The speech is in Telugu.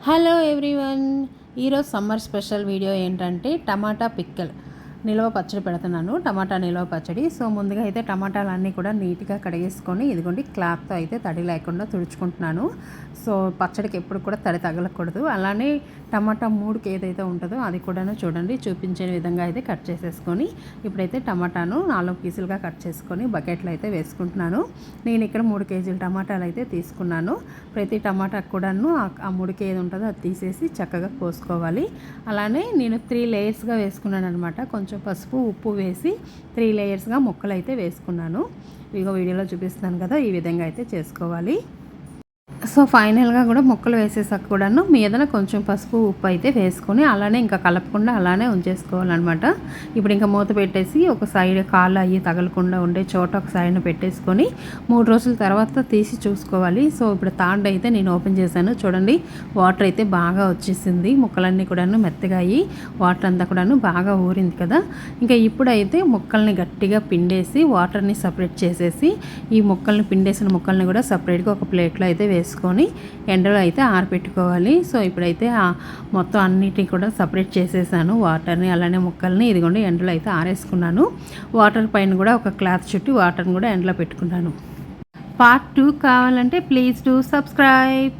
హలో ఎవ్రీవన్, ఈరోజు సమ్మర్ స్పెషల్ వీడియో ఏంటంటే టమాటా పిక్కల్ నిల్వ పచ్చడి పెడుతున్నాను. టమాటా నిల్వ పచ్చడి. సో ముందుగా అయితే టమాటాలన్నీ కూడా నీట్గా కడిగేసుకొని ఇదిగోండి క్లాత్తో అయితే తడి లేకుండా తుడుచుకుంటున్నాను. సో పచ్చడికి ఎప్పుడు కూడా తడి తగలకూడదు. అలానే టమాటా మూడుకి ఏదైతే ఉంటుందో అది కూడా చూడండి చూపించే విధంగా అయితే కట్ చేసేసుకొని ఇప్పుడైతే టమాటాను 4 పీసులుగా కట్ చేసుకొని బకెట్లో అయితే వేసుకుంటున్నాను. నేను ఇక్కడ 3 కేజీల టమాటాలు అయితే తీసుకున్నాను. ప్రతి టమాటా కూడాను ఆ ముడికి ఏది ఉంటుందో అది తీసేసి చక్కగా కోసుకోవాలి. అలానే నేను 3 లేయర్స్గా వేసుకున్నాను అనమాట. కొంచెం పసుపు ఉప్పు వేసి 3 లేయర్స్గా ముక్కలు అయితే వేసుకున్నాను. ఇగో వీడియోలో చూపిస్తున్నాను కదా, ఈ విధంగా అయితే చేసుకోవాలి. సో ఫైనల్గా కూడా ముక్కలు వేసేసాక కూడాను మీదన కొంచెం పసుపు ఉప్పు అయితే వేసుకొని అలానే ఇంకా కలపకుండా అలానే ఉంచేసుకోవాలన్నమాట. ఇప్పుడు ఇంకా మూత పెట్టేసి ఒక సైడ్ కాళ్ళు అయ్యి తగలకుండా ఉండే చోట ఒక సైడ్ను పెట్టేసుకొని 3 రోజుల తర్వాత తీసి చూసుకోవాలి. సో ఇప్పుడు థర్డ్ అయితే నేను ఓపెన్ చేశాను. చూడండి వాటర్ అయితే బాగా వచ్చేసింది. ముక్కలన్నీ కూడాను మెత్తగా అయ్యి వాటర్ అంతా కూడాను బాగా ఊరింది కదా. ఇంకా ఇప్పుడైతే ముక్కల్ని గట్టిగా పిండేసి వాటర్ని సపరేట్ చేసేసి ఈ ముక్కల్ని పిండేసిన ముక్కల్ని కూడా సపరేట్గా ఒక ప్లేట్లో అయితే వేసుకొని ఎండలో అయితే ఆరబెట్టుకోవాలి. సో ఇప్పుడైతే మొత్తం అన్నిటిని కూడా సపరేట్ చేసేసాను, వాటర్ని అలానే ముక్కల్ని. ఇదిగోండి ఎండలో అయితే ఆరేసుకున్నాను. వాటర్ పైన కూడా ఒక క్లాత్ చుట్టి వాటర్ని కూడా ఎండలో పెట్టుకున్నాను. పార్ట్ 2 కావాలంటే ప్లీజ్ డూ సబ్స్క్రైబ్.